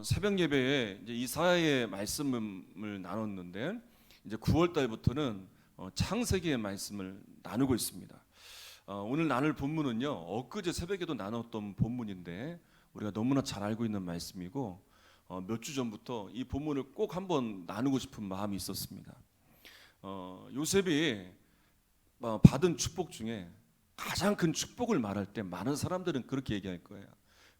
새벽 예배에 이제 이사야의 말씀을 나눴는데 이제 9월 달부터는 창세기의 말씀을 나누고 있습니다. 오늘 나눌 본문은요, 엊그제 새벽에도 나눴던 본문인데 우리가 너무나 잘 알고 있는 말씀이고 몇 주 전부터 이 본문을 꼭 한번 나누고 싶은 마음이 있었습니다. 요셉이 받은 축복 중에 가장 큰 축복을 말할 때 많은 사람들은 그렇게 얘기할 거예요.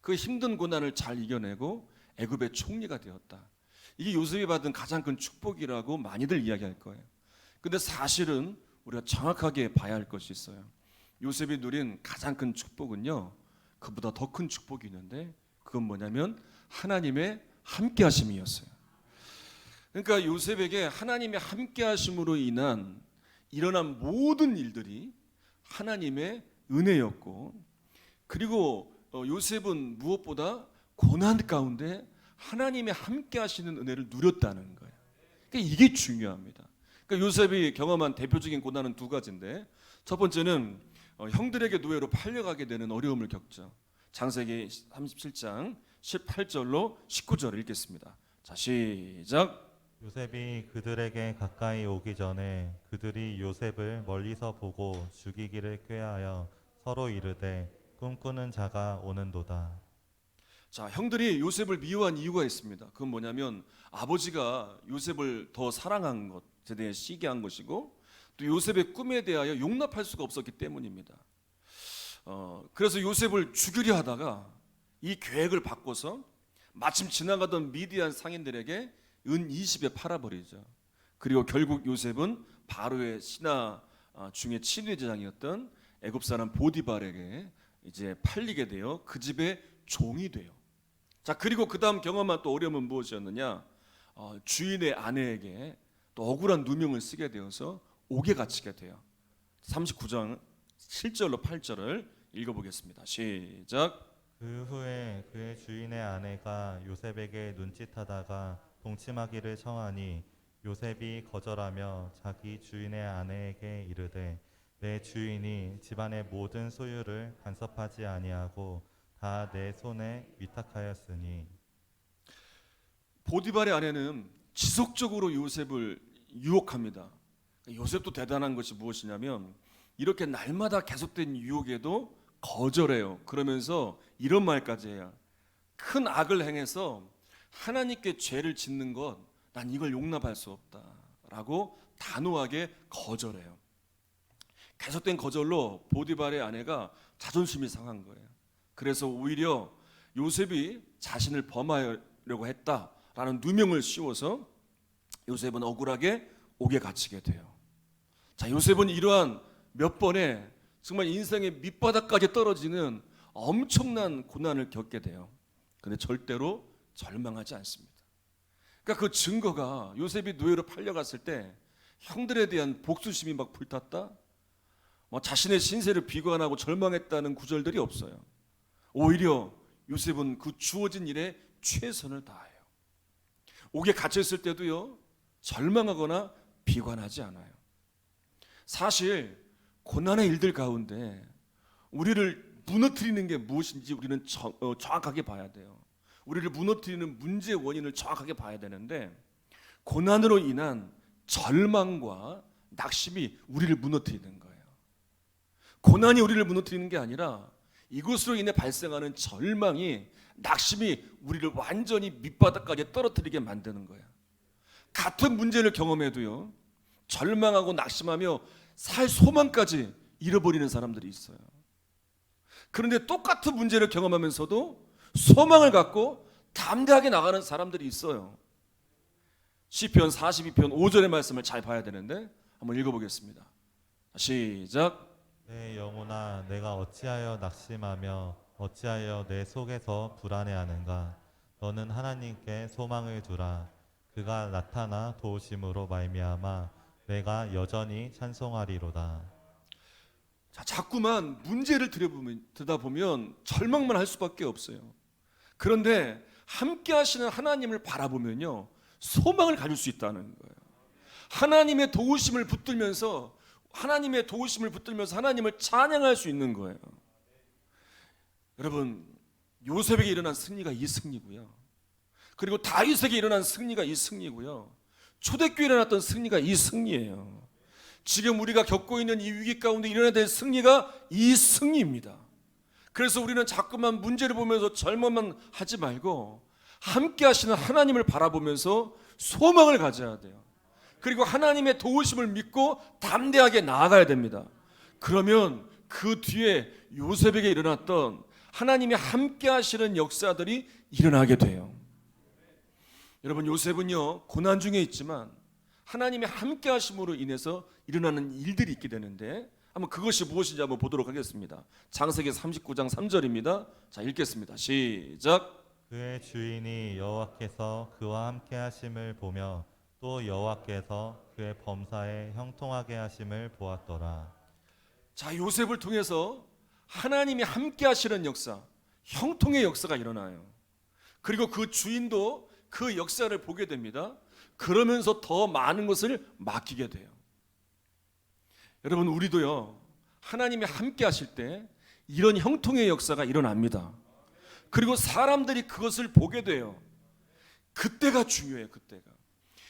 그 힘든 고난을 잘 이겨내고 애굽의 총리가 되었다. 이게 요셉이 받은 가장 큰 축복이라고 많이들 이야기할 거예요. 근데 사실은 우리가 정확하게 봐야 할 것이 있어요. 요셉이 누린 가장 큰 축복은요, 그보다 더 큰 축복이 있는데 그건 뭐냐면 하나님의 함께 하심이었어요. 그러니까 요셉에게 하나님의 함께 하심으로 인한 일어난 모든 일들이 하나님의 은혜였고, 그리고 요셉은 무엇보다 고난 가운데 하나님의 함께 하시는 은혜를 누렸다는 거예요. 그러니까 이게 중요합니다. 그러니까 요셉이 경험한 대표적인 고난은 두 가지인데, 첫 번째는 형들에게 노예로 팔려가게 되는 어려움을 겪죠. 창세기 37장 18절로 19절을 읽겠습니다. 자, 시작. 요셉이 그들에게 가까이 오기 전에 그들이 요셉을 멀리서 보고 죽이기를 꾀하여 서로 이르되 꿈꾸는 자가 오는도다. 자, 형들이 요셉을 미워한 이유가 있습니다. 그건 뭐냐면 아버지가 요셉을 더 사랑한 것에 대해 시기한 것이고, 또 요셉의 꿈에 대하여 용납할 수가 없었기 때문입니다. 그래서 요셉을 죽이려 하다가 이 계획을 바꿔서 마침 지나가던 미디안 상인들에게 은 20에 팔아버리죠. 그리고 결국 요셉은 바로의 신하 중에 친위대장이었던 애굽 사람 보디발에게 이제 팔리게 되어 그 집의 종이 돼요. 자, 그리고 그 다음 경험한 또 어려움은 무엇이었느냐? 주인의 아내에게 또 억울한 누명을 쓰게 되어서 옥에 갇히게 돼요. 39장 7절로 8절을 읽어보겠습니다. 시작. 그 후에 그의 주인의 아내가 요셉에게 눈짓하다가 동침하기를 청하니 요셉이 거절하며 자기 주인의 아내에게 이르되 내 주인이 집안의 모든 소유를 간섭하지 아니하고 다 내 손에 위탁하였으니. 보디발의 아내는 지속적으로 요셉을 유혹합니다. 요셉도 대단한 것이 무엇이냐면 이렇게 날마다 계속된 유혹에도 거절해요. 그러면서 이런 말까지 해요. 큰 악을 행해서 하나님께 죄를 짓는 것, 난 이걸 용납할 수 없다라고 단호하게 거절해요. 계속된 거절로 보디발의 아내가 자존심이 상한 거예요. 그래서 오히려 요셉이 자신을 범하려고 했다라는 누명을 씌워서 요셉은 억울하게 옥에 갇히게 돼요. 자, 요셉은 이러한 몇 번의 정말 인생의 밑바닥까지 떨어지는 엄청난 고난을 겪게 돼요. 근데 절대로 절망하지 않습니다. 그러니까 그 증거가 요셉이 노예로 팔려갔을 때 형들에 대한 복수심이 막 불탔다, 자신의 신세를 비관하고 절망했다는 구절들이 없어요. 오히려 요셉은 그 주어진 일에 최선을 다해요. 옥에 갇혔을 때도요, 절망하거나 비관하지 않아요. 사실 고난의 일들 가운데 우리를 무너뜨리는 게 무엇인지 우리는 정확하게 봐야 돼요. 우리를 무너뜨리는 문제의 원인을 정확하게 봐야 되는데, 고난으로 인한 절망과 낙심이 우리를 무너뜨리는 거예요. 고난이 우리를 무너뜨리는 게 아니라 이것으로 인해 발생하는 절망이, 낙심이 우리를 완전히 밑바닥까지 떨어뜨리게 만드는 거예요. 같은 문제를 경험해도요, 절망하고 낙심하며 살 소망까지 잃어버리는 사람들이 있어요. 그런데 똑같은 문제를 경험하면서도 소망을 갖고 담대하게 나가는 사람들이 있어요. 시편 42편 5절의 말씀을 잘 봐야 되는데 한번 읽어보겠습니다. 시작. 내 영혼아 내가 어찌하여 낙심하며 어찌하여 내 속에서 불안해하는가. 너는 하나님께 소망을 두라. 그가 나타나 도우심으로 말미암아 내가 여전히 찬송하리로다. 자, 자꾸만 문제를 들여다보면 절망만 할 수밖에 없어요. 그런데 함께 하시는 하나님을 바라보면요, 소망을 가질 수 있다는 거예요. 하나님의 도우심을 붙들면서 하나님을 찬양할 수 있는 거예요. 여러분, 요셉에게 일어난 승리가 이 승리고요. 그리고 다윗에게 일어난 승리가 이 승리고요. 초대교회에 일어났던 승리가 이 승리예요. 지금 우리가 겪고 있는 이 위기 가운데 일어나야 될 승리가 이 승리입니다. 그래서 우리는 자꾸만 문제를 보면서 절망만 하지 말고 함께 하시는 하나님을 바라보면서 소망을 가져야 돼요. 그리고 하나님의 도우심을 믿고 담대하게 나아가야 됩니다. 그러면 그 뒤에 요셉에게 일어났던 하나님이 함께 하시는 역사들이 일어나게 돼요. 여러분, 요셉은요 고난 중에 있지만 하나님의 함께 하심으로 인해서 일어나는 일들이 있게 되는데, 한번 그것이 무엇인지 한번 보도록 하겠습니다. 창세기 39장 3절입니다. 자, 읽겠습니다. 시작. 그의 주인이 여호와께서 그와 함께 하심을 보며 또 여호와께서 그의 범사에 형통하게 하심을 보았더라. 자, 요셉을 통해서 하나님이 함께 하시는 역사, 형통의 역사가 일어나요. 그리고 그 주인도 그 역사를 보게 됩니다. 그러면서 더 많은 것을 맡기게 돼요. 여러분, 우리도요 하나님이 함께 하실 때 이런 형통의 역사가 일어납니다. 그리고 사람들이 그것을 보게 돼요. 그때가 중요해요. 그때가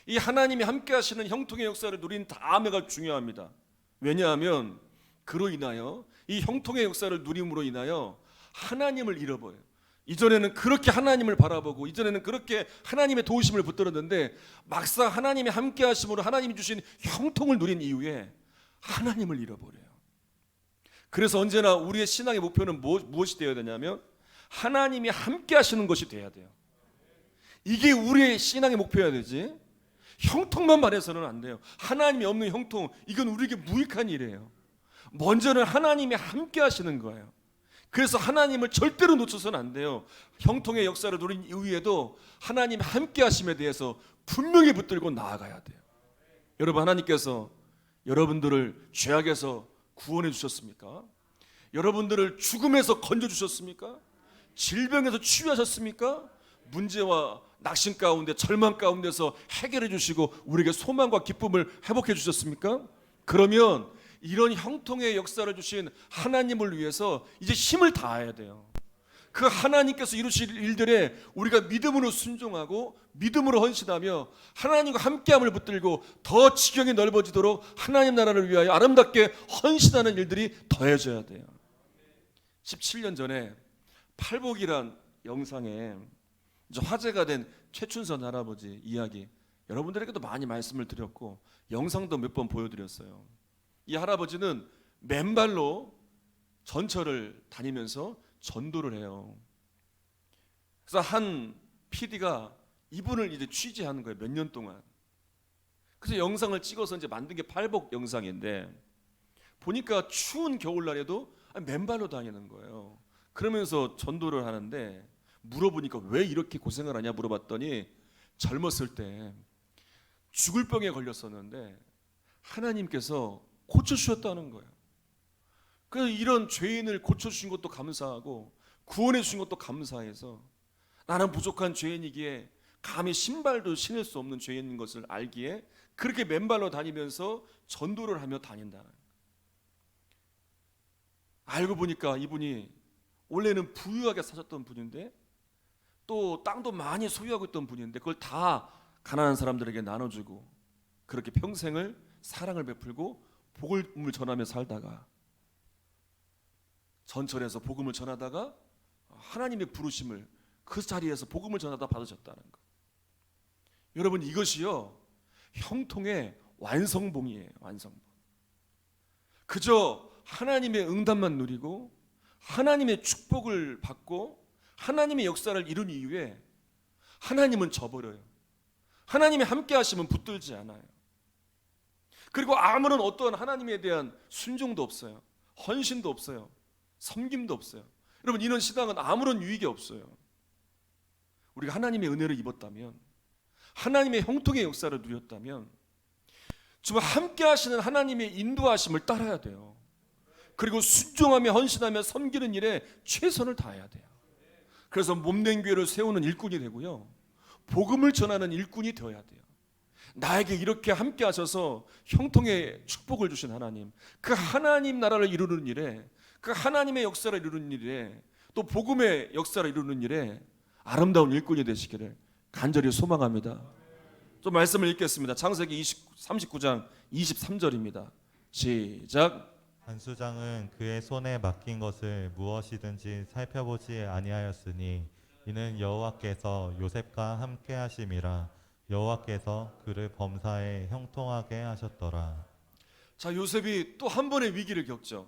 이 하나님이 함께 하시는 형통의 역사를 누린 다음에가 중요합니다. 왜냐하면 그로 인하여 이 형통의 역사를 누림으로 인하여 하나님을 잃어버려요. 이전에는 그렇게 하나님을 바라보고 이전에는 그렇게 하나님의 도우심을 붙들었는데 막상 하나님이 함께 하심으로 하나님이 주신 형통을 누린 이후에 하나님을 잃어버려요. 그래서 언제나 우리의 신앙의 목표는 무엇이 되어야 되냐면 하나님이 함께 하시는 것이 돼야 돼요. 이게 우리의 신앙의 목표여야 되지, 형통만 바라서는 안 돼요. 하나님이 없는 형통, 이건 우리에게 무익한 일이에요. 먼저는 하나님이 함께 하시는 거예요. 그래서 하나님을 절대로 놓쳐서는 안 돼요. 형통의 역사를 누린 이후에도 하나님 함께 하심에 대해서 분명히 붙들고 나아가야 돼요. 여러분, 하나님께서 여러분들을 죄악에서 구원해 주셨습니까? 여러분들을 죽음에서 건져 주셨습니까? 질병에서 치유하셨습니까? 문제와 낙심 가운데 절망 가운데서 해결해 주시고 우리에게 소망과 기쁨을 회복해 주셨습니까? 그러면 이런 형통의 역사를 주신 하나님을 위해서 이제 힘을 다해야 돼요. 그 하나님께서 이루실 일들에 우리가 믿음으로 순종하고 믿음으로 헌신하며 하나님과 함께함을 붙들고 더 지경이 넓어지도록 하나님 나라를 위하여 아름답게 헌신하는 일들이 더해져야 돼요. 17년 전에 팔복이란 영상에 화제가 된 최춘선 할아버지 이야기, 여러분들에게도 많이 말씀을 드렸고 영상도 몇 번 보여드렸어요. 이 할아버지는 맨발로 전철을 다니면서 전도를 해요. 그래서 한 PD가 이분을 이제 취재하는 거예요. 몇 년 동안. 그래서 영상을 찍어서 이제 만든 게 팔복 영상인데, 보니까 추운 겨울날에도 맨발로 다니는 거예요. 그러면서 전도를 하는데 물어보니까 왜 이렇게 고생을 하냐 물어봤더니 젊었을 때 죽을 병에 걸렸었는데 하나님께서 고쳐주셨다는 거예요. 그래서 이런 죄인을 고쳐주신 것도 감사하고 구원해 주신 것도 감사해서 나는 부족한 죄인이기에 감히 신발도 신을 수 없는 죄인인 것을 알기에 그렇게 맨발로 다니면서 전도를 하며 다닌다는 거예요. 알고 보니까 이분이 원래는 부유하게 사셨던 분인데 또 땅도 많이 소유하고 있던 분인데 그걸 다 가난한 사람들에게 나눠주고 그렇게 평생을 사랑을 베풀고 복음을 전하며 살다가 전철에서 복음을 전하다가 하나님의 부르심을 그 자리에서 복음을 전하다 받으셨다는 것. 여러분, 이것이요 형통의 완성봉이에요. 완성봉. 그저 하나님의 응답만 누리고 하나님의 축복을 받고 하나님의 역사를 이룬 이후에 하나님은 저버려요. 하나님이 함께 하시면 붙들지 않아요. 그리고 아무런 어떠한 하나님에 대한 순종도 없어요. 헌신도 없어요. 섬김도 없어요. 여러분, 이런 신앙은 아무런 유익이 없어요. 우리가 하나님의 은혜를 입었다면, 하나님의 형통의 역사를 누렸다면 정말 함께 하시는 하나님의 인도하심을 따라야 돼요. 그리고 순종하며 헌신하며 섬기는 일에 최선을 다해야 돼요. 그래서 몸된 교회를 세우는 일꾼이 되고요, 복음을 전하는 일꾼이 되어야 돼요. 나에게 이렇게 함께 하셔서 형통의 축복을 주신 하나님, 그 하나님 나라를 이루는 일에, 그 하나님의 역사를 이루는 일에, 또 복음의 역사를 이루는 일에 아름다운 일꾼이 되시기를 간절히 소망합니다. 좀 말씀을 읽겠습니다. 창세기 39장 23절입니다. 시작. 간수장은 그의 손에 맡긴 것을 무엇이든지 살펴보지 아니하였으니 이는 여호와께서 요셉과 함께 하심이라. 여호와께서 그를 범사에 형통하게 하셨더라. 자, 요셉이 또 한 번의 위기를 겪죠.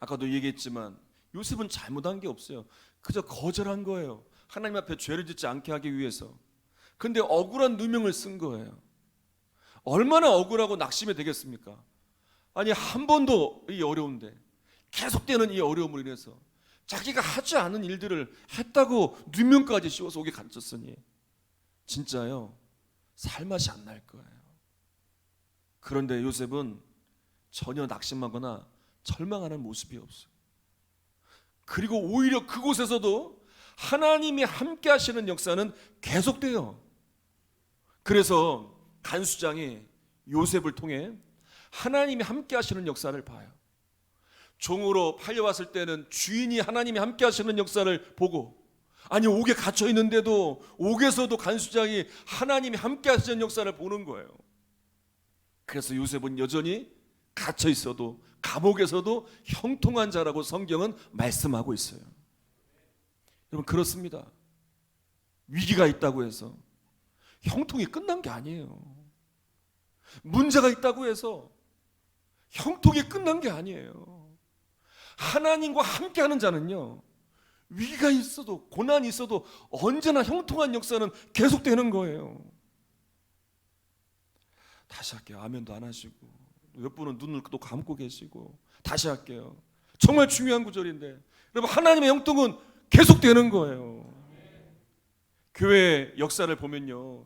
아까도 얘기했지만 요셉은 잘못한 게 없어요. 그저 거절한 거예요. 하나님 앞에 죄를 짓지 않게 하기 위해서. 근데 억울한 누명을 쓴 거예요. 얼마나 억울하고 낙심이 되겠습니까? 아니, 한 번도 이 어려운데 계속되는 이 어려움으로 인해서 자기가 하지 않은 일들을 했다고 누명까지 씌워서 오게 갇혔으니 진짜요, 살맛이 안 날 거예요. 그런데 요셉은 전혀 낙심하거나 절망하는 모습이 없어요. 그리고 오히려 그곳에서도 하나님이 함께 하시는 역사는 계속돼요. 그래서 간수장이 요셉을 통해 하나님이 함께 하시는 역사를 봐요. 종으로 팔려왔을 때는 주인이 하나님이 함께 하시는 역사를 보고, 아니 옥에 갇혀 있는데도 옥에서도 간수장이 하나님이 함께 하시는 역사를 보는 거예요. 그래서 요셉은 여전히 갇혀 있어도 감옥에서도 형통한 자라고 성경은 말씀하고 있어요. 여러분, 그렇습니다. 위기가 있다고 해서 형통이 끝난 게 아니에요. 문제가 있다고 해서 형통이 끝난 게 아니에요. 하나님과 함께하는 자는요, 위기가 있어도 고난이 있어도 언제나 형통한 역사는 계속되는 거예요. 다시 할게요. 아멘도 안 하시고, 몇 분은 눈을 또 감고 계시고. 다시 할게요. 정말 중요한 구절인데, 여러분, 하나님의 형통은 계속되는 거예요. 교회 역사를 보면요,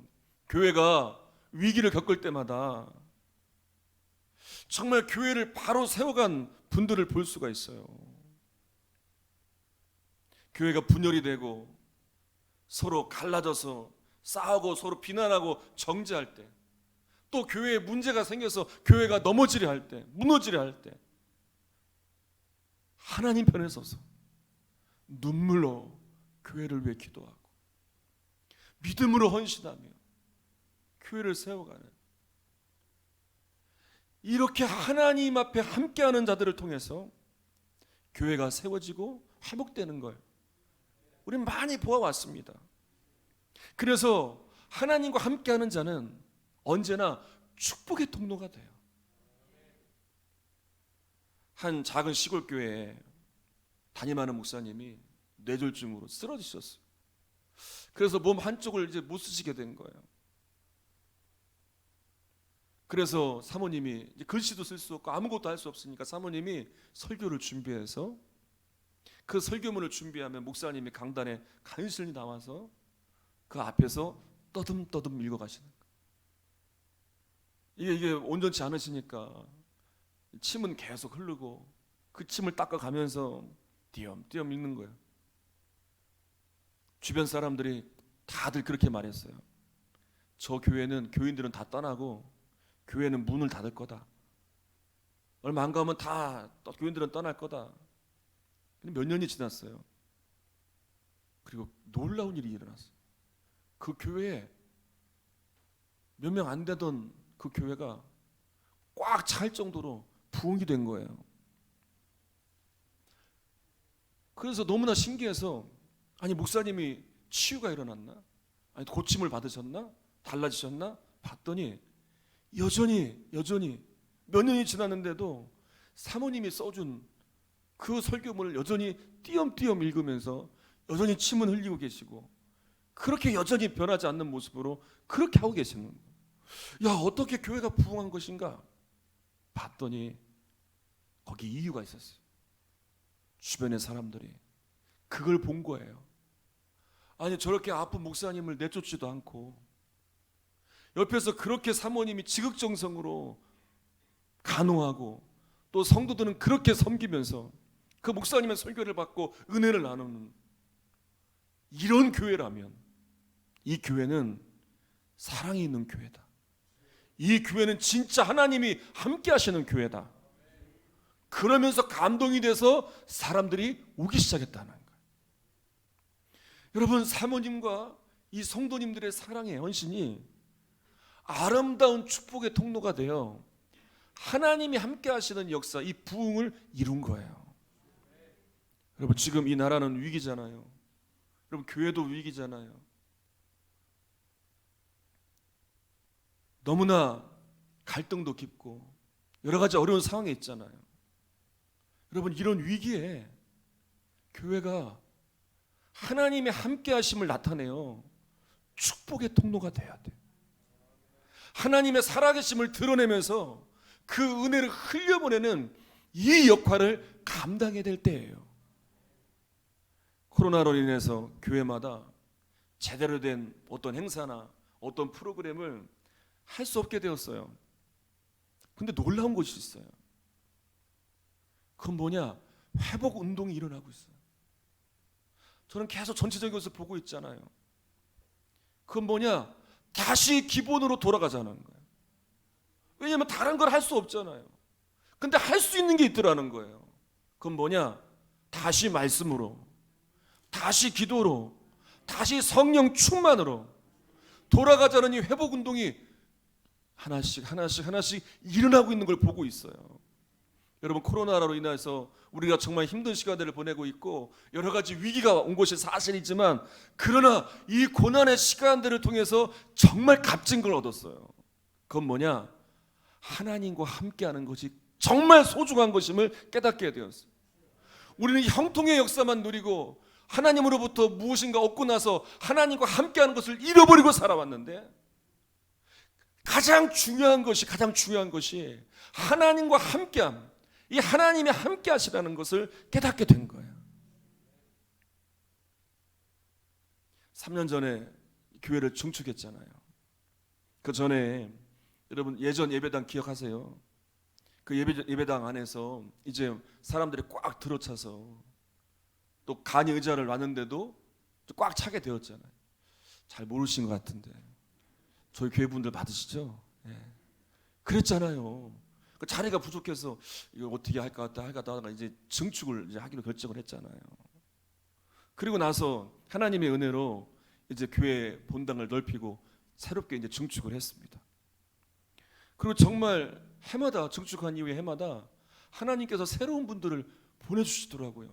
교회가 위기를 겪을 때마다 정말 교회를 바로 세워간 분들을 볼 수가 있어요. 교회가 분열이 되고 서로 갈라져서 싸우고 서로 비난하고 정죄할 때, 또 교회에 문제가 생겨서 교회가 넘어지려 할 때, 무너지려 할 때, 하나님 편에 서서 눈물로 교회를 위해 기도하고 믿음으로 헌신하며 교회를 세워가는, 이렇게 하나님 앞에 함께하는 자들을 통해서 교회가 세워지고 회복되는 걸 우리는 많이 보아왔습니다. 그래서 하나님과 함께하는 자는 언제나 축복의 통로가 돼요. 한 작은 시골 교회에 담임하는 목사님이 뇌졸중으로 쓰러지셨어요. 그래서 몸 한쪽을 이제 못 쓰시게 된 거예요. 그래서 사모님이 이제 글씨도 쓸 수 없고 아무것도 할 수 없으니까 사모님이 설교를 준비해서 그 설교문을 준비하면 목사님이 강단에 간신히 나와서 그 앞에서 떠듬떠듬 읽어가시는 거예요. 이게 온전치 않으시니까 침은 계속 흐르고 그 침을 닦아가면서 띄엄띄엄 읽는 거예요. 주변 사람들이 다들 그렇게 말했어요. 저 교회는 교인들은 다 떠나고 교회는 문을 닫을 거다. 얼마 안 가면 다 교인들은 떠날 거다. 근데 몇 년이 지났어요. 그리고 놀라운 일이 일어났어요. 그 교회에 몇 명 안 되던 그 교회가 꽉 찰 정도로 부흥이 된 거예요. 그래서 너무나 신기해서, 아니 목사님이 치유가 일어났나? 아니 고침을 받으셨나? 달라지셨나? 봤더니 여전히 몇 년이 지났는데도 사모님이 써준 그 설교문을 여전히 띄엄띄엄 읽으면서 여전히 침은 흘리고 계시고, 그렇게 여전히 변하지 않는 모습으로 그렇게 하고 계시는 거예요. 야, 어떻게 교회가 부흥한 것인가? 봤더니 거기 이유가 있었어요. 주변의 사람들이 그걸 본 거예요. 아니 저렇게 아픈 목사님을 내쫓지도 않고 옆에서 그렇게 사모님이 지극정성으로 간호하고 또 성도들은 그렇게 섬기면서 그 목사님의 설교를 받고 은혜를 나누는 이런 교회라면 이 교회는 사랑이 있는 교회다. 이 교회는 진짜 하나님이 함께 하시는 교회다. 그러면서 감동이 돼서 사람들이 오기 시작했다는 거예요. 여러분, 사모님과 이 성도님들의 사랑의 헌신이 아름다운 축복의 통로가 되어 하나님이 함께 하시는 역사, 이 부흥을 이룬 거예요. 여러분, 지금 이 나라는 위기잖아요. 여러분, 교회도 위기잖아요. 너무나 갈등도 깊고 여러 가지 어려운 상황에 있잖아요. 여러분, 이런 위기에 교회가 하나님의 함께 하심을 나타내요 축복의 통로가 돼야 돼. 하나님의 살아계심을 드러내면서 그 은혜를 흘려보내는 이 역할을 감당해야 될 때예요. 코로나로 인해서 교회마다 제대로 된 어떤 행사나 어떤 프로그램을 할 수 없게 되었어요. 근데 놀라운 것이 있어요. 그건 뭐냐? 회복 운동이 일어나고 있어요. 저는 계속 전체적인 것을 보고 있잖아요. 그건 뭐냐? 다시 기본으로 돌아가자는 거예요. 왜냐하면 다른 걸 할 수 없잖아요. 근데 할 수 있는 게 있더라는 거예요. 그건 뭐냐? 다시 말씀으로, 다시 기도로, 다시 성령 충만으로 돌아가자는 이 회복 운동이 하나씩 일어나고 있는 걸 보고 있어요. 여러분, 코로나로 인해서 우리가 정말 힘든 시간들을 보내고 있고 여러 가지 위기가 온 것이 사실이지만, 그러나 이 고난의 시간들을 통해서 정말 값진 걸 얻었어요. 그건 뭐냐? 하나님과 함께하는 것이 정말 소중한 것임을 깨닫게 되었어요. 우리는 형통의 역사만 누리고 하나님으로부터 무엇인가 얻고 나서 하나님과 함께하는 것을 잃어버리고 살아왔는데, 가장 중요한 것이 하나님과 함께함, 이 하나님이 함께 하시라는 것을 깨닫게 된 거예요. 3년 전에 교회를 증축했잖아요. 그 전에 여러분 예전 예배당 기억하세요? 그 예배당 안에서 이제 사람들이 꽉 들어차서 또 간이 의자를 놨는데도 꽉 차게 되었잖아요. 잘 모르신 것 같은데 저희 교회 분들 받으시죠? 예. 그랬잖아요. 그 자리가 부족해서 이거 어떻게 할까 하다가 이제 증축을 이제 하기로 결정을 했잖아요. 그리고 나서 하나님의 은혜로 이제 교회 본당을 넓히고 새롭게 이제 증축을 했습니다. 그리고 정말 해마다 증축한 이후에 해마다 하나님께서 새로운 분들을 보내주시더라고요.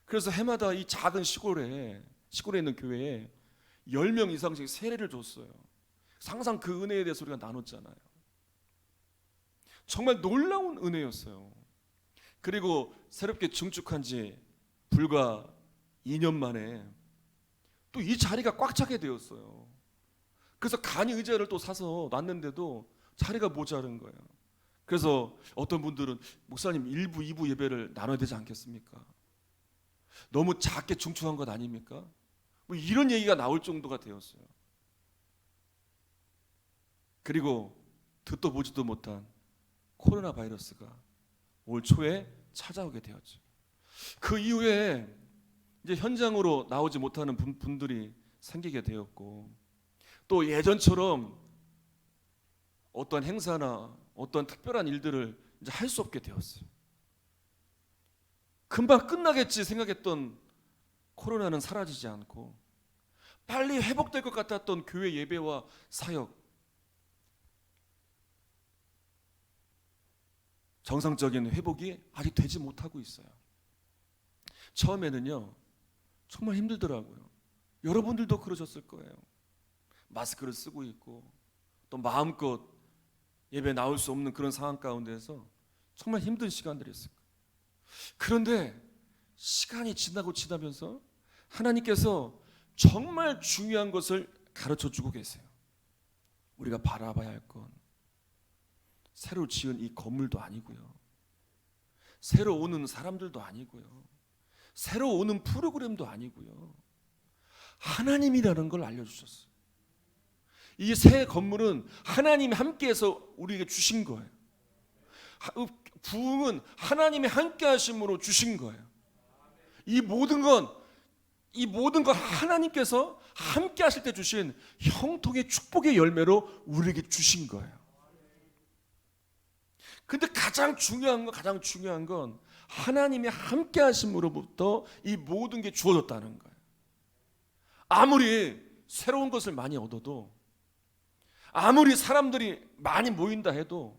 그래서 해마다 이 작은 시골에 있는 교회에 10명 이상씩 세례를 줬어요. 항상 그 은혜에 대해서 우리가 나눴잖아요. 정말 놀라운 은혜였어요. 그리고 새롭게 증축한 지 불과 2년 만에 또 이 자리가 꽉 차게 되었어요. 그래서 간이 의자를 또 사서 놨는데도 자리가 모자른 거예요. 그래서 어떤 분들은 목사님 1부, 2부 예배를 나눠야 되지 않겠습니까? 너무 작게 증축한 것 아닙니까? 뭐 이런 얘기가 나올 정도가 되었어요. 그리고 듣도 보지도 못한 코로나 바이러스가 올 초에 찾아오게 되었죠. 그 이후에 이제 현장으로 나오지 못하는 분들이 생기게 되었고, 또 예전처럼 어떤 행사나 어떤 특별한 일들을 이제 할 수 없게 되었어요. 금방 끝나겠지 생각했던 코로나는 사라지지 않고 빨리 회복될 것 같았던 교회 예배와 사역, 정상적인 회복이 아직 되지 못하고 있어요. 처음에는요 정말 힘들더라고요. 여러분들도 그러셨을 거예요. 마스크를 쓰고 있고 또 마음껏 예배 나올 수 없는 그런 상황 가운데서 정말 힘든 시간들이었어요. 그런데 시간이 지나면서 하나님께서 정말 중요한 것을 가르쳐 주고 계세요. 우리가 바라봐야 할 건 새로 지은 이 건물도 아니고요, 새로 오는 사람들도 아니고요, 새로 오는 프로그램도 아니고요, 하나님이라는 걸 알려주셨어요. 이 새 건물은 하나님이 함께해서 우리에게 주신 거예요. 부흥은 하나님이 함께하심으로 주신 거예요. 이 모든 건 하나님께서 함께하실 때 주신 형통의 축복의 열매로 우리에게 주신 거예요. 근데 가장 중요한 건 하나님이 함께하심으로부터 이 모든 게 주어졌다는 거예요. 아무리 새로운 것을 많이 얻어도, 아무리 사람들이 많이 모인다 해도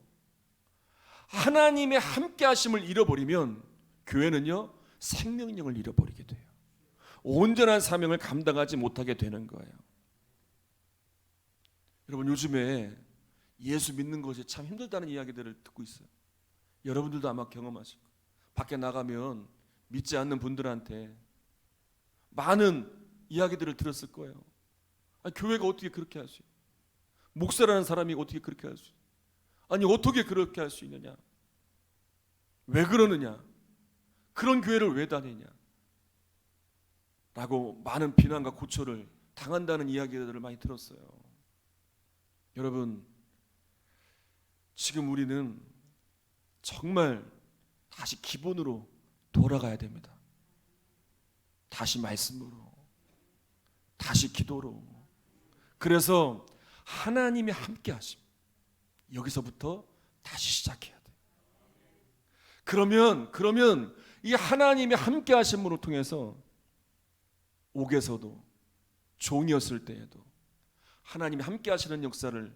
하나님의 함께 하심을 잃어버리면 교회는요, 생명력을 잃어버리게 돼요. 온전한 사명을 감당하지 못하게 되는 거예요. 여러분, 요즘에 예수 믿는 것이 참 힘들다는 이야기들을 듣고 있어요. 여러분들도 아마 경험하시고, 밖에 나가면 믿지 않는 분들한테 많은 이야기들을 들었을 거예요. 아니, 교회가 어떻게 그렇게 할 수 있어요? 목사라는 사람이 어떻게 그렇게 할 수 있어요? 아니, 어떻게 그렇게 할 수 있느냐? 왜 그러느냐? 그런 교회를 왜 다니냐? 라고 많은 비난과 고초를 당한다는 이야기들을 많이 들었어요. 여러분, 지금 우리는 정말 다시 기본으로 돌아가야 됩니다. 다시 말씀으로, 다시 기도로. 그래서 하나님의 함께 하심, 여기서부터 다시 시작해야 돼요. 그러면 이 하나님의 함께 하심으로 통해서 옥에서도, 종이었을 때에도 하나님이 함께 하시는 역사를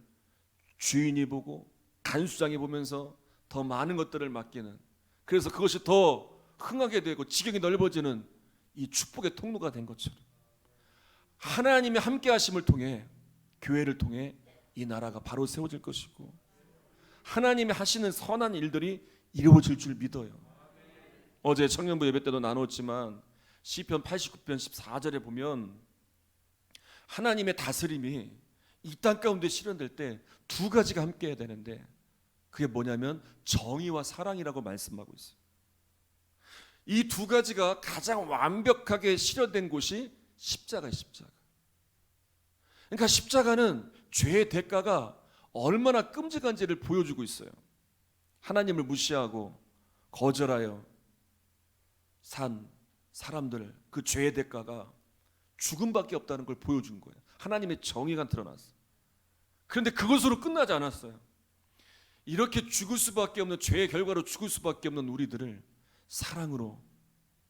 주인이 보고 간수장이 보면서 더 많은 것들을 맡기는, 그래서 그것이 더 흥하게 되고 지경이 넓어지는 이 축복의 통로가 된 것처럼, 하나님의 함께 하심을 통해, 교회를 통해 이 나라가 바로 세워질 것이고, 하나님이 하시는 선한 일들이 이루어질 줄 믿어요. 어제 청년부 예배 때도 나눴지만 시편 89편 14절에 보면 하나님의 다스림이 이 땅 가운데 실현될 때 두 가지가 함께 해야 되는데, 그게 뭐냐면 정의와 사랑이라고 말씀하고 있어요. 이 두 가지가 가장 완벽하게 실현된 곳이 십자가예요. 십자가. 그러니까 십자가는 죄의 대가가 얼마나 끔찍한지를 보여주고 있어요. 하나님을 무시하고 거절하여 산 사람들, 그 죄의 대가가 죽음밖에 없다는 걸 보여준 거예요. 하나님의 정의가 드러났어요. 그런데 그것으로 끝나지 않았어요. 이렇게 죽을 수밖에 없는, 죄의 결과로 죽을 수밖에 없는 우리들을 사랑으로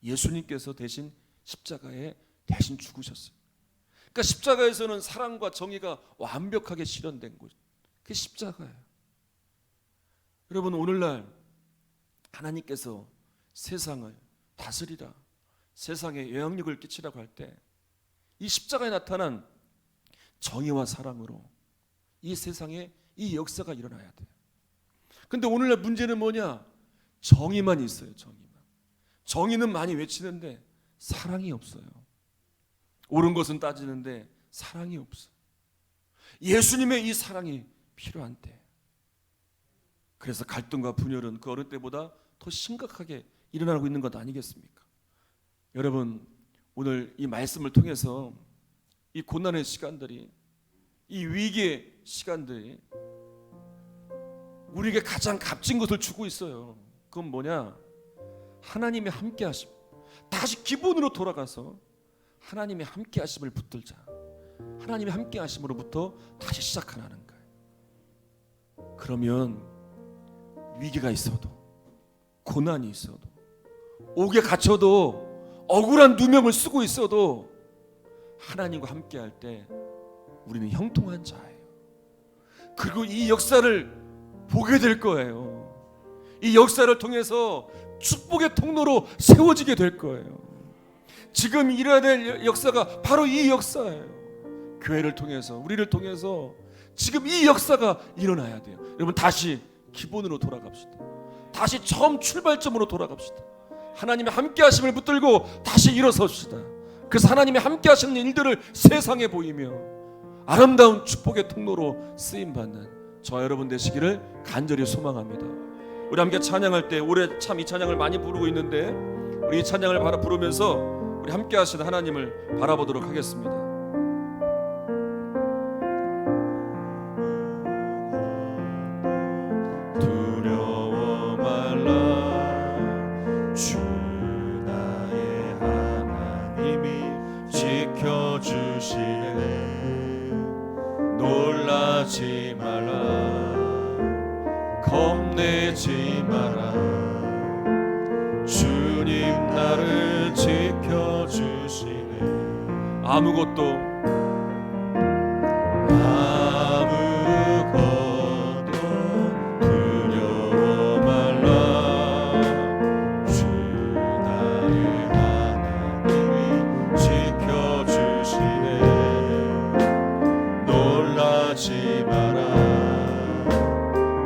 예수님께서 대신 십자가에 대신 죽으셨어요. 그러니까 십자가에서는 사랑과 정의가 완벽하게 실현된 곳, 그게 십자가예요. 여러분, 오늘날 하나님께서 세상을 다스리라, 세상에 영향력을 끼치라고 할 때 이 십자가에 나타난 정의와 사랑으로 이 세상에 이 역사가 일어나야 돼요. 근데 오늘날 문제는 뭐냐? 정의만 있어요. 정의는 많이 외치는데 사랑이 없어요. 옳은 것은 따지는데 사랑이 없어요. 예수님의 이 사랑이 필요한데, 그래서 갈등과 분열은 그 어느 때보다 더 심각하게 일어나고 있는 것 아니겠습니까? 여러분, 오늘 이 말씀을 통해서 이 고난의 시간들이, 이 위기의 시간들이 우리에게 가장 값진 것을 주고 있어요. 그건 뭐냐? 하나님의 함께 하심. 다시 기본으로 돌아가서 하나님의 함께 하심을 붙들자. 하나님의 함께 하심으로부터 다시 시작하라는 거예요. 그러면 위기가 있어도, 고난이 있어도, 옥에 갇혀도, 억울한 누명을 쓰고 있어도 하나님과 함께 할 때 우리는 형통한 자예요. 그리고 이 역사를 보게 될 거예요. 이 역사를 통해서 축복의 통로로 세워지게 될 거예요. 지금 일어나야 될 역사가 바로 이 역사예요. 교회를 통해서, 우리를 통해서 지금 이 역사가 일어나야 돼요. 여러분, 다시 기본으로 돌아갑시다. 다시 처음 출발점으로 돌아갑시다. 하나님의 함께 하심을 붙들고 다시 일어섭시다. 그래서 하나님의 함께 하시는 일들을 세상에 보이며 아름다운 축복의 통로로 쓰임받는 저 여러분 되시기를 간절히 소망합니다. 우리 함께 찬양할 때, 올해 참 이 찬양을 많이 부르고 있는데, 우리 이 찬양을 바라 부르면서 우리 함께 하시는 하나님을 바라보도록 하겠습니다. 두려워 말라, 주 나의 하나님이 지켜주시네. 놀라지 마라, 겁내지 마라, 주님 나를 지켜주시네. 아무것도 두려워 말라. 주 나의 하나님이 지켜주시네. 놀라지 마라.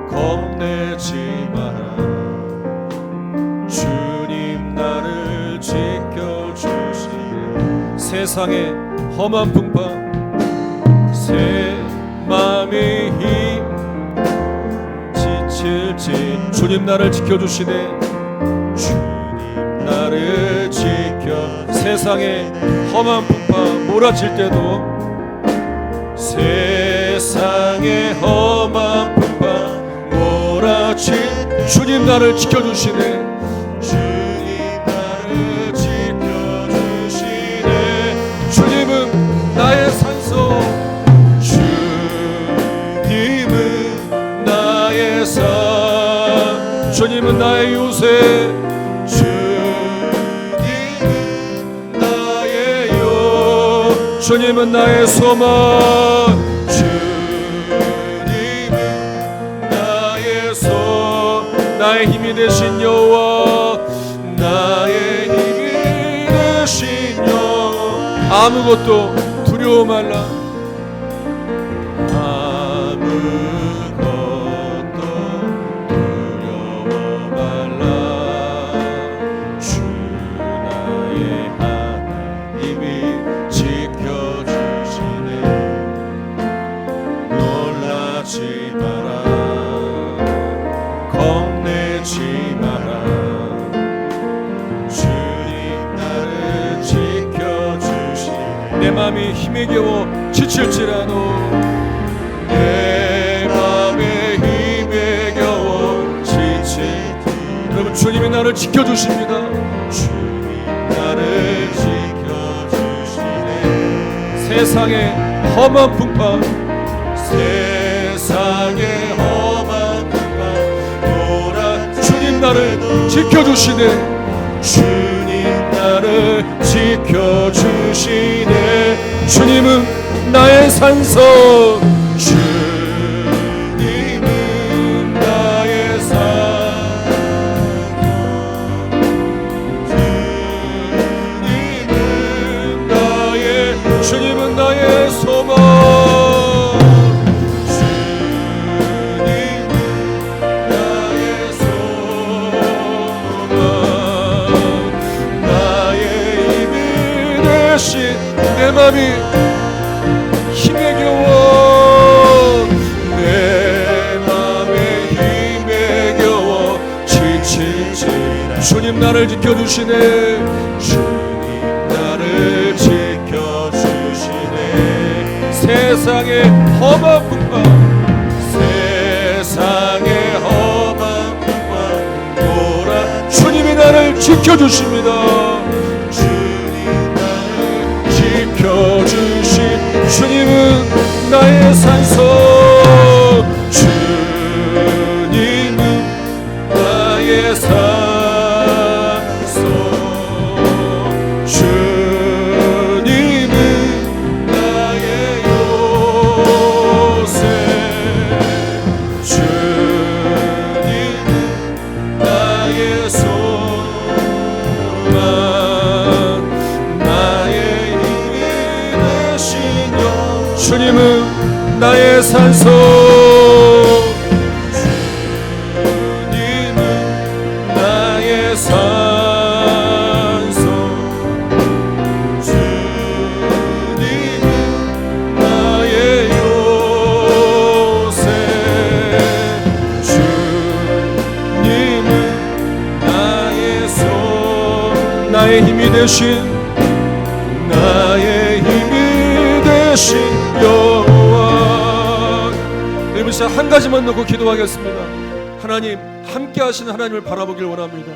겁내지 마라. 주님 나를 지켜주시네. 세상의 험한 풍파 새 마음이 지칠지 주님 나를 지켜주시네. 주님 나를 지켜 세상의 험한 풍파 몰아칠 때도 세상의 험한 풍파 몰아칠 주님 나를 지켜주시네. 주님 나를 지켜주시네. 주님은 나의 산소 주님은 나의 산. 주님은 나의 요새 주님은 나의 요. 주님은 나의 소망 주님은 나의 나의 힘이 되신 여호와 나의 힘이 되신 여호와. 아무것도 두려워 말라. 아무것도 두려워 말라. 주 나의 하나님이 지켜주시네. 놀라지 마라. 겁내지 마라. 주님 나를 지켜주시네. 내 마음이 힘에 겨워 지칠지라도 내 맘에 힘에 겨워 지칠지. 여러분 주님이 나를 지켜주십니다. 주님 나를 지켜주시네. 세상의 험한 풍파 세상의 험한 풍파 돌아 주님 나를 지켜주시네. 주님 나를 지켜주시네. 주님은 나의 산소 주님은 나의 산. 주님은 나의 주님은 나의 소망 주님은 나의 소망. 나의 힘이 대신 내 마음이 힘에 겨워 내 맘에 힘에 겨워 지칠지라. 주님 나를 지켜주시네. 주님 나를 지켜주시네. 세상의 험한 풍파 세상의 험한 풍파 돌아 주님이 나를 지켜주십니다. 주님 나를 지켜주시. 주님은 나의 산소 주님은 나의 산소. 주님은 나의 요새. 주님은 나의 소망. 나의 힘이 되신 여호와. 주님은 나의 산소 주님은 나의 산소. 주님은 나의 요새. 주님은 나의 나의 힘이 되신 나의 힘이 되신 여호와. 여러분 진짜 한 가지만 놓고 기도하겠습니다. 하나님 함께 하시는 하나님을 바라보길 원합니다.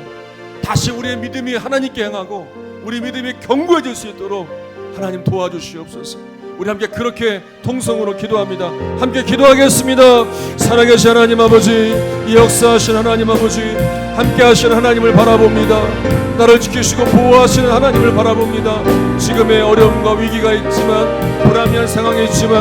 다시 우리의 믿음이 하나님께 행하고 우리 믿음이 견고해질 수 있도록 하나님 도와주시옵소서. 우리 함께 그렇게 통성으로 기도합니다. 함께 기도하겠습니다. 살아계신 하나님 아버지, 이 역사하신 하나님 아버지, 함께 하시는 하나님을 바라봅니다. 나를 지키시고 보호하시는 하나님을 바라봅니다. 지금의 어려움과 위기가 있지만, 불합리한 상황이 있지만,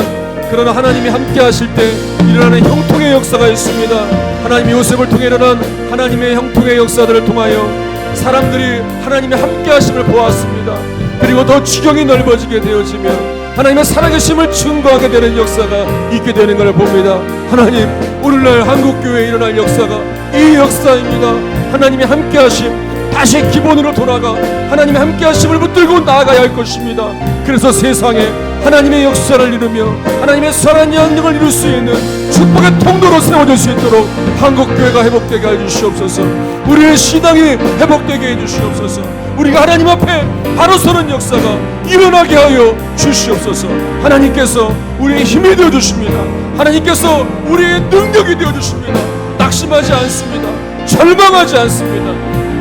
그러나 하나님이 함께 하실 때 일어나는 형통의 역사가 있습니다. 하나님이 요셉을 통해 일어난 하나님의 형통의 역사들을 통하여 사람들이 하나님의 함께 하심을 보았습니다. 그리고 더 지경이 넓어지게 되어지면 하나님의 살아계심을 증거하게 되는 역사가 있게 되는 걸 봅니다. 하나님, 오늘날 한국교회에 일어날 역사가 이 역사입니다. 하나님의 함께 하심, 다시 기본으로 돌아가 하나님의 함께 하심을 붙들고 나아가야 할 것입니다. 그래서 세상에 하나님의 역사를 이루며 하나님의 선한 영역을 이룰 수 있는 축복의 통로로 세워질 수 있도록 한국교회가 회복되게 해주시옵소서. 우리의 신앙이 회복되게 해주시옵소서. 우리가 하나님 앞에 바로 서는 역사가 일어나게 하여 주시옵소서. 하나님께서 우리의 힘이 되어주십니다. 하나님께서 우리의 능력이 되어주십니다. 낙심하지 않습니다. 절망하지 않습니다.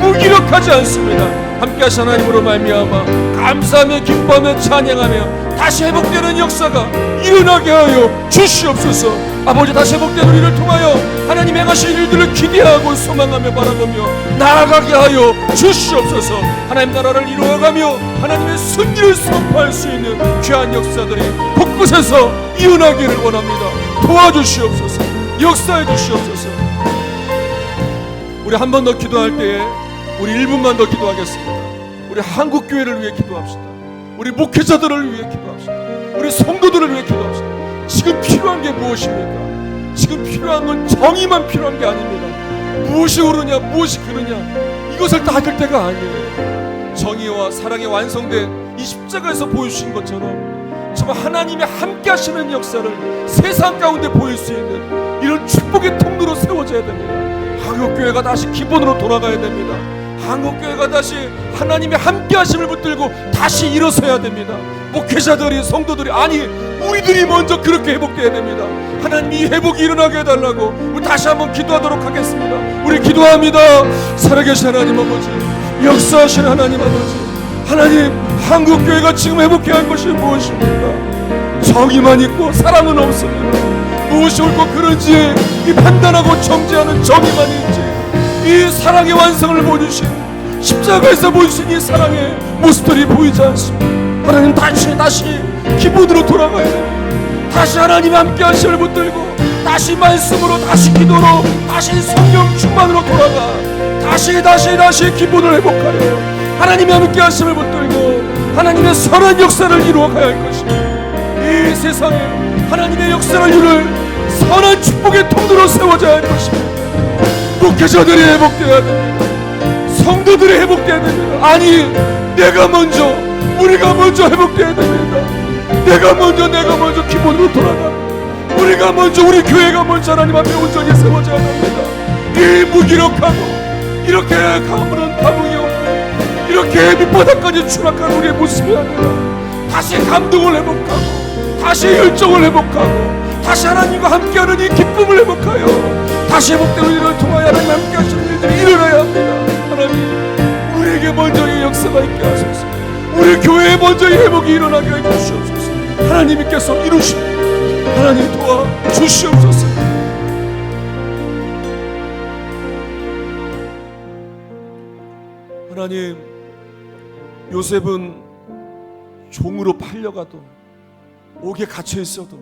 무기력하지 않습니다. 함께 하신 하나님으로 말미암아 감사하며 기뻐하며 찬양하며 다시 회복되는 역사가 일어나게 하여 주시옵소서. 아버지, 다시 회복된 우리를 통하여 하나님 행하실 일들을 기대하고 소망하며 바라보며 나아가게 하여 주시옵소서. 하나님 나라를 이루어가며 하나님의 승리를 선포할 수 있는 귀한 역사들이 곳곳에서 일어나기를 원합니다. 도와주시옵소서. 역사해 주시옵소서. 우리 한 번 더 기도할 때에 우리 1분만 더 기도하겠습니다. 우리 한국교회를 위해 기도합시다. 우리 목회자들을 위해 기도합시다. 우리 성도들을 위해 기도합시다. 지금 필요한 게 무엇입니까? 지금 필요한 건 정의만 필요한 게 아닙니다. 무엇이 옳으냐 무엇이 그르냐 이것을 따질 때가 아니에요. 정의와 사랑이 완성된 이 십자가에서 보여주신 것처럼 정말 하나님의 함께 하시는 역사를 세상 가운데 보일 수 있는 이런 축복의 통로로 세워져야 됩니다. 한국교회가 다시 기본으로 돌아가야 됩니다. 한국교회가 다시 하나님의 함께 하심을 붙들고 다시 일어서야 됩니다. 목회자들이, 성도들이, 아니 우리들이 먼저 그렇게 회복돼야 됩니다. 하나님이 회복이 일어나게 해달라고 우리 다시 한번 기도하도록 하겠습니다. 우리 기도합니다. 살아계신 하나님 아버지, 역사하신 하나님 아버지, 하나님, 한국교회가 지금 회복해야 할 것이 무엇입니까? 정의만 있고 사랑은 없습니다. 무엇이 옳고 그른지 이 판단하고 정죄하는 정의만 있지, 이 사랑의 완성을 보여주신 십자가에서 보여주신 이 사랑의 모습들이 보이지 않습니다. 하나님, 다시 기본으로 돌아가야 됩니다. 다시 하나님 함께 하심을 붙들고 다시 말씀으로, 다시 기도로, 다시 성령 충만으로 돌아가 다시 기본을 회복하려 하나님의 함께 하심을 붙들고 하나님의 선한 역사를 이루어가야 할 것입니다. 이 세상에 하나님의 역사를 이룰 선한 축복의 통로로 세워져야 할 것입니다. 목회자들이 회복되어야 됩니다. 성도들이 회복되어야 됩니다. 아니, 내가 먼저, 우리가 먼저 회복되어야 됩니다. 내가 먼저 기본으로 돌아가, 우리가 먼저, 우리 교회가 먼저 하나님 앞에 온전히 세워져야 합니다. 이 무기력하고 이렇게 가물은 감흥이 없고 이렇게 밑바닥까지 추락한 우리의 모습이 아니라 다시 감동을 회복하고 다시 열정을 회복하고 다시 하나님과 함께하는 이 기쁨을 회복하여 다시 회복된 일을 통하여 하나님 함께 하시는 일들이 일어나야 합니다. 하나님, 우리에게 먼저 이 역사가 있게 하소서. 우리 교회에 먼저 이 회복이 일어나게 해주시옵소서. 하나님께서 이루시고 하나님 도와주시옵소서. 하나님, 요셉은 종으로 팔려가도 옥에 갇혀 있어도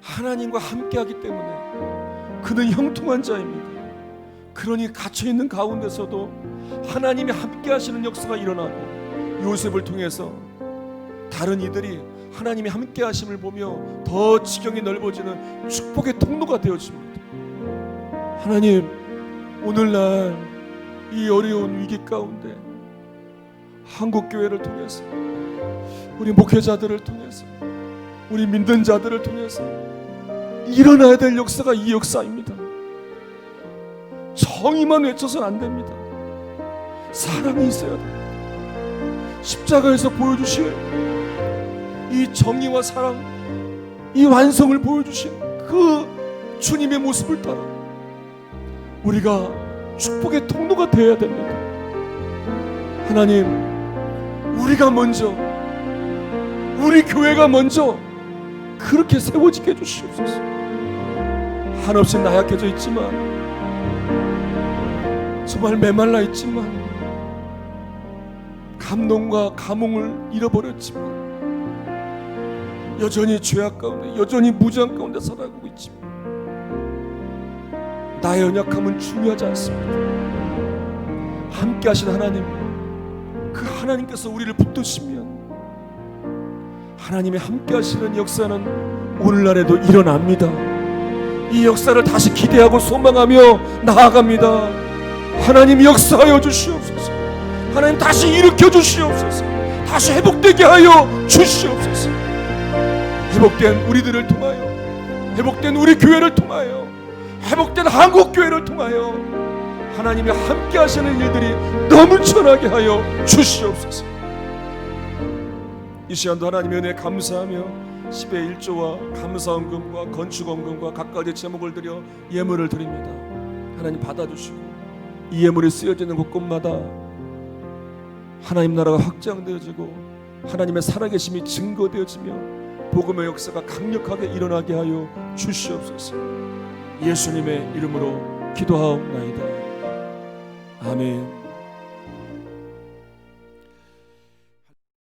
하나님과 함께하기 때문에 그는 형통한 자입니다. 그러니 갇혀있는 가운데서도 하나님이 함께하시는 역사가 일어나고 요셉을 통해서 다른 이들이 하나님이 함께하심을 보며 더 지경이 넓어지는 축복의 통로가 되어집니다. 하나님, 오늘날 이 어려운 위기 가운데 한국교회를 통해서, 우리 목회자들을 통해서, 우리 믿는 자들을 통해서 일어나야 될 역사가 이 역사입니다. 정의만 외쳐서는 안 됩니다. 사랑이 있어야 됩니다. 십자가에서 보여주신 이 정의와 사랑, 이 완성을 보여주신 그 주님의 모습을 따라 우리가 축복의 통로가 되어야 됩니다. 하나님, 우리가 먼저, 우리 교회가 먼저 그렇게 세워지게 해주시옵소서. 한없이 나약해져 있지만, 정말 메말라 있지만, 감동과 감흥을 잃어버렸지만 여전히 죄악 가운데, 여전히 무장 가운데 살아가고 있지만 나의 연약함은 중요하지 않습니다. 함께 하신 하나님, 그 하나님께서 우리를 붙드시면 하나님의 함께 하시는 역사는 오늘날에도 일어납니다. 이 역사를 다시 기대하고 소망하며 나아갑니다. 하나님 역사하여 주시옵소서. 하나님 다시 일으켜 주시옵소서. 다시 회복되게 하여 주시옵소서. 회복된 우리들을 통하여, 회복된 우리 교회를 통하여, 회복된 한국 교회를 통하여 하나님의 함께 하시는 일들이 넘쳐나게 하여 주시옵소서. 이 시간도 하나님의 은혜에 감사하며 10의 1조와 감사헌금과 건축헌금과 각가지 제목을 드려 예물을 드립니다. 하나님 받아주시고 이 예물이 쓰여지는 곳곳마다 하나님 나라가 확장되어지고 하나님의 살아계심이 증거되어지며 복음의 역사가 강력하게 일어나게 하여 주시옵소서. 예수님의 이름으로 기도하옵나이다. 아멘.